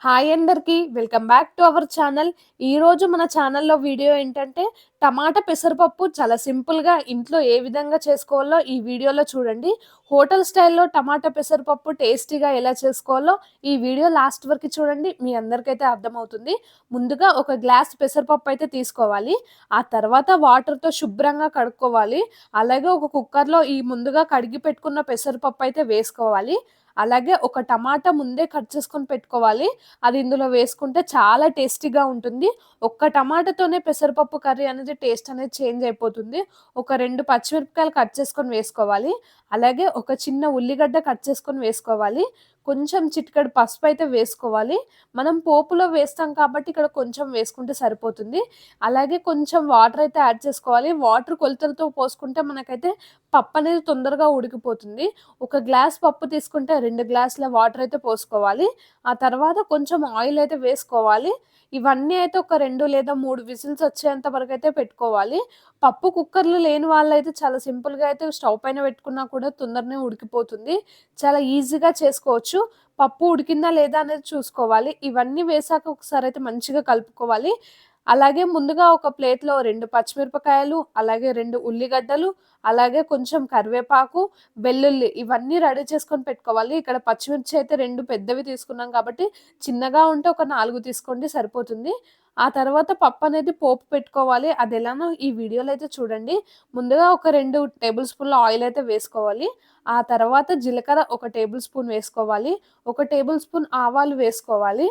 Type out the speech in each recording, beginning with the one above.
Hi అందరికీ welcome back to our channel. ఈరోజు మన ఛానల్లో వీడియో ఏంటంటే టమాటా పెసరపప్పు చాలా సింపుల్గా ఇంట్లో ఏ విధంగా చేసుకోవాలో ఈ వీడియోలో చూడండి. హోటల్ స్టైల్లో టమాటా పెసరపప్పు టేస్టీగా ఎలా చేసుకోవాలో ఈ వీడియో లాస్ట్ వరకు చూడండి, మీ అందరికైతే అర్థమవుతుంది. ముందుగా ఒక గ్లాస్ పెసరపప్పు అయితే తీసుకోవాలి. ఆ తర్వాత వాటర్తో శుభ్రంగా కడుక్కోవాలి. అలాగే ఒక కుక్కర్లో ఈ ముందుగా కడిగి పెట్టుకున్న పెసరపప్పు అయితే వేసుకోవాలి. అలాగే ఒక టమాటా ముందే కట్ చేసుకొని పెట్టుకోవాలి. అది ఇందులో వేసుకుంటే చాలా టేస్టీగా ఉంటుంది. ఒక్క టమాటాతోనే పెసరపప్పు కర్రీ అనేది టేస్ట్ అనేది చేంజ్ అయిపోతుంది. ఒక 2 పచ్చిమిరపకాయలు కట్ చేసుకొని వేసుకోవాలి. అలాగే ఒక చిన్న ఉల్లిగడ్డ కట్ చేసుకొని వేసుకోవాలి. కొంచెం చిటికెడు పసుపు అయితే వేసుకోవాలి. మనం పోపులో వేస్తాం కాబట్టి ఇక్కడ కొంచెం వేసుకుంటే సరిపోతుంది. అలాగే కొంచెం వాటర్ అయితే యాడ్ చేసుకోవాలి. వాటర్ కొలతలతో పోసుకుంటే మనకైతే పప్పు అనేది తొందరగా ఉడికిపోతుంది. ఒక గ్లాస్ పప్పు తీసుకుంటే 2 గ్లాసుల వాటర్ అయితే పోసుకోవాలి. ఆ తర్వాత కొంచెం ఆయిల్ అయితే వేసుకోవాలి. ఇవన్నీ అయితే ఒక 2 లేదా 3 విజిల్స్ వచ్చేంత వరకైతే పెట్టుకోవాలి. పప్పు కుక్కర్‌లో లేని వాళ్ళైతే చాలా సింపుల్‌గా అయితే స్టవ్ పైన పెట్టుకున్నా కూడా తొందరనే ఉడికిపోతుంది. చాలా ఈజీగా చేసుకోవచ్చు. పప్పు ఉడికిందా లేదా అనేది చూసుకోవాలి. ఇవన్నీ వేశాక ఒకసారైతే మంచిగా కలుపుకోవాలి. అలాగే ముందుగా ఒక ప్లేట్‌లో 2 పచ్చిమిరపకాయలు, అలాగే 2 ఉల్లిగడ్డలు, అలాగే కొంచెం కరివేపాకు, వెల్లుల్లి ఇవన్నీ రెడీ చేసుకొని పెట్టుకోవాలి. ఇక్కడ పచ్చిమిర్చి అయితే 2 పెద్దవి తీసుకున్నాం కాబట్టి చిన్నగా ఉంటే ఒక 4 తీసుకోండి సరిపోతుంది. ఆ తర్వాత పప్పనేది పోపు పెట్టుకోవాలి. అదెలానో ఈ వీడియోలో అయితే చూడండి. ముందుగా ఒక 2 టేబుల్ స్పూన్‌ల ఆయిల్ అయితే వేసుకోవాలి. ఆ తర్వాత జీలకర్ర ఒక టేబుల్ స్పూన్ వేసుకోవాలి. ఒక టేబుల్ స్పూన్ ఆవాలు వేసుకోవాలి.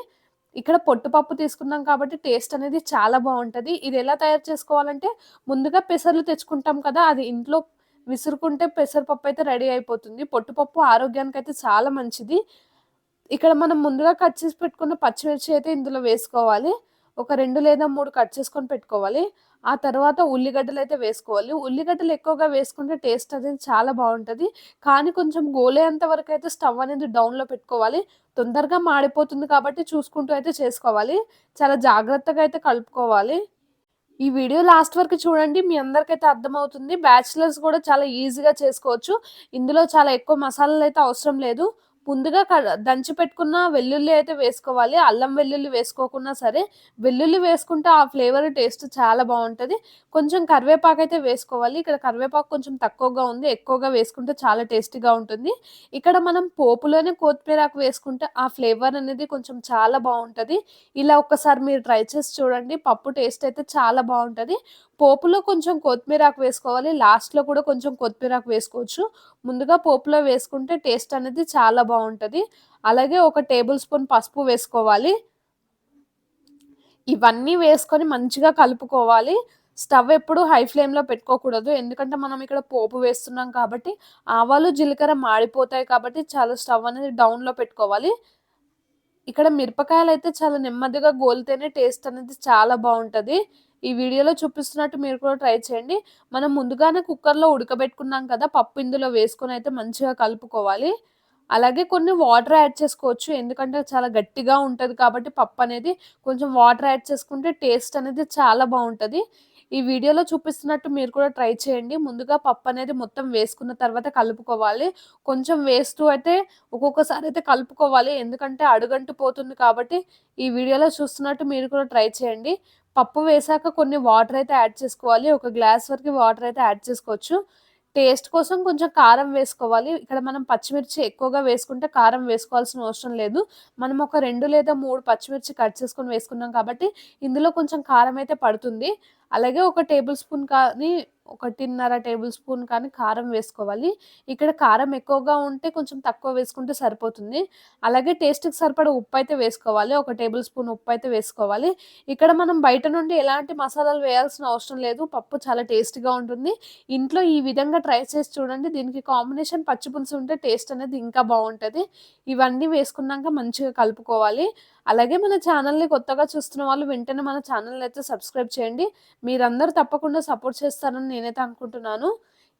ఇక్కడ పొట్టుపప్పు తీసుకున్నాం కాబట్టి టేస్ట్ అనేది చాలా బావుంటది. ఇది ఎలా తయారు చేసుకోవాలంటే ముందుగా పెసర్లు తెచ్చుకుంటాం కదా! అది ఇంట్లో విసురుకుంటే పెసరపప్పు అయితే రెడీ అయిపోతుంది. పొట్టుపప్పు ఆరోగ్యానికైతే చాలా మంచిది. ఇక్కడ మనం ముందుగా కట్ చేసి పెట్టుకున్న పచ్చిమిర్చి అయితే ఇందులో వేసుకోవాలి. ఒక 2 లేదా 3 కట్ చేసుకొని పెట్టుకోవాలి. ఆ తర్వాత ఉల్లిగడ్డలైతే వేసుకోవాలి. ఉల్లిగడ్డలు ఎక్కువగా వేసుకుంటే టేస్ట్ అనేది చాలా బావుంటది. కానీ కొంచెం గోలేంత వరకైతే స్టవ్ అనేది డౌన్‌లో పెట్టుకోవాలి. తొందరగా మాడిపోతుంది కాబట్టి చూసుకుంటూ అయితే చేసుకోవాలి. చాలా జాగ్రత్తగా అయితే కలుపుకోవాలి. ఈ వీడియో లాస్ట్ వరకు చూడండి. మీ అందరికైతే అర్థమవుతుంది. బ్యాచిలర్స్ కూడా చాలా ఈజీగా చేసుకోవచ్చు. ఇందులో చాలా ఎక్కువ మసాలాలైతే అవసరం లేదు. ముందుగా దంచి పెట్టుకున్న వెల్లుల్లి అయితే వేసుకోవాలి. అల్లం వెల్లుల్లి వేసుకోకున్నా సరే, వెల్లుల్లి వేసుకుంటే ఆ ఫ్లేవర్ టేస్ట్ చాలా బావుంటది. కొంచెం కరివేపాకైతే వేసుకోవాలి. ఇక్కడ కరివేపాకు కొంచెం తక్కువగా ఉంది. ఎక్కువగా వేసుకుంటే చాలా టేస్టీగా ఉంటుంది. ఇక్కడ మనం పోపులోనే కొత్తిమీరాకు వేసుకుంటే ఆ ఫ్లేవర్ అనేది కొంచెం చాలా బావుంటది. ఇలా ఒక్కసారి మీరు ట్రై చేసి చూడండి. పప్పు టేస్ట్ అయితే చాలా బావుంటది. పోపులో కొంచెం కొత్తిమీరాకు వేసుకోవాలి. లాస్ట్‌లో కూడా కొంచెం కొత్తిమీరాకు వేసుకోవచ్చు. ముందుగా పోపులో వేసుకుంటే టేస్ట్ అనేది చాలా బావుంటది. అలాగే ఒక టేబుల్ స్పూన్ పసుపు వేసుకోవాలి. ఇవన్నీ వేసుకొని మంచిగా కలుపుకోవాలి. స్టవ్ ఎప్పుడు హై ఫ్లేమ్‌లో పెట్టుకోకూడదు. ఎందుకంటే మనం ఇక్కడ పోపు వేస్తున్నాం కాబట్టి ఆవాలు, జీలకర్ర మాడిపోతాయి కాబట్టి చాలా స్టవ్ అనేది డౌన్‌లో పెట్టుకోవాలి. ఇక్కడ మిరపకాయలైతే చాలా నెమ్మదిగా గోలితేనే టేస్ట్ అనేది చాలా బావుంటది. ఈ వీడియోలో చూపిస్తున్నట్టు మీరు కూడా ట్రై చేయండి. మనం ముందుగానే కుక్కర్‌లో ఉడకబెట్టుకున్నాం కదా! పప్పు ఇందులో వేసుకొనైతే మంచిగా కలుపుకోవాలి. అలాగే కొన్ని వాటర్ యాడ్ చేసుకోవచ్చు. ఎందుకంటే చాలా గట్టిగా ఉంటది కాబట్టి పప్పనేది కొంచెం వాటర్ యాడ్ చేసుకుంటే టేస్ట్ అనేది చాలా బావుంటది. ఈ వీడియోలో చూపిస్తున్నట్టు మీరు కూడా ట్రై చేయండి. ముందుగా పప్పనేది మొత్తం వేసుకున్న తర్వాత కలుపుకోవాలి. కొంచెం వేస్తూ అయితే ఒక్కొక్కసారి అయితే కలుపుకోవాలి. ఎందుకంటే అడుగంటు పోతుంది కాబట్టి ఈ వీడియోలో చూస్తున్నట్టు మీరు కూడా ట్రై చేయండి. పప్పు వేశాక కొన్ని వాటర్ అయితే యాడ్ చేసుకోవాలి. ఒక గ్లాస్ వరకు వాటర్ అయితే యాడ్ చేసుకోవచ్చు. టేస్ట్ కోసం కొంచెం కారం వేసుకోవాలి. ఇక్కడ మనం పచ్చిమిర్చి ఎక్కువగా వేసుకుంటే కారం వేసుకోవాల్సిన అవసరం లేదు. మనం ఒక 2 లేదా 3 పచ్చిమిర్చి కట్ చేసుకొని వేసుకున్నాం కాబట్టి ఇందులో కొంచెం కారం అయితే పడుతుంది. అలాగే ఒక టేబుల్ స్పూన్ కానీ, 1.5 టేబుల్ స్పూన్ కానీ కారం వేసుకోవాలి. ఇక్కడ కారం ఎక్కువగా ఉంటే కొంచెం తక్కువ వేసుకుంటే సరిపోతుంది. అలాగే టేస్ట్‌కి సరిపడా ఉప్పైతే వేసుకోవాలి. ఒక టేబుల్ స్పూన్ ఉప్పైతే వేసుకోవాలి. ఇక్కడ మనం బయట నుండి ఎలాంటి మసాలాలు వేయాల్సిన అవసరం లేదు. పప్పు చాలా టేస్టీగా ఉంటుంది. ఇంట్లో ఈ విధంగా ట్రై చేసి చూడండి. దీనికి కాంబినేషన్ పచ్చి పులుసు ఉంటే టేస్ట్ అనేది ఇంకా బావుంటది. ఇవన్నీ వేసుకున్నాక మంచిగా కలుపుకోవాలి. అలాగే మన ఛానల్‌ని కొత్తగా చూస్తున్న వాళ్ళు వెంటనే మన ఛానల్‌ని అయితే సబ్స్క్రైబ్ చేయండి. మీరందరూ తప్పకుండా సపోర్ట్ చేస్తారని నేనైతే అనుకుంటున్నాను.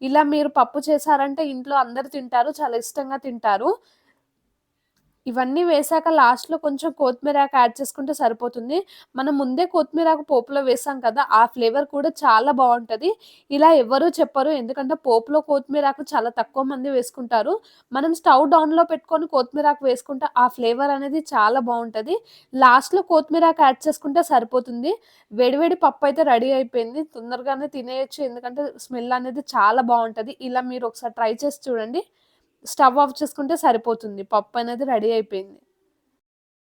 ఇలా మీరు పప్పు చేశారంటే ఇంట్లో అందరూ తింటారు. చాలా ఇష్టంగా తింటారు. ఇవన్నీ వేశాక లాస్ట్‌లో కొంచెం కొత్తిమీరాకు యాడ్ చేసుకుంటే సరిపోతుంది. మనం ముందే కొత్తిమీరాకు పోపులో వేసాం కదా! ఆ ఫ్లేవర్ కూడా చాలా బావుంటది. ఇలా ఎవ్వరు చెప్పరు. ఎందుకంటే పోపులో కొత్తిమీరాకు చాలా తక్కువ మంది వేసుకుంటారు. మనం స్టవ్ డౌన్‌లో పెట్టుకొని కొత్తిమీరాకు వేసుకుంటే ఆ ఫ్లేవర్ అనేది చాలా బావుంటది. లాస్ట్‌లో కొత్తిమీరాకు యాడ్ చేసుకుంటే సరిపోతుంది. వేడి వేడి పప్పయితే రెడీ అయిపోయింది. తొందరగానే తినేయొచ్చు. ఎందుకంటే స్మెల్ అనేది చాలా బావుంటది. ఇలా మీరు ఒకసారి ట్రై చేసి చూడండి. స్టవ్ ఆఫ్ చేసుకుంటే సరిపోతుంది. పప్పనేది రెడీ అయిపోయింది.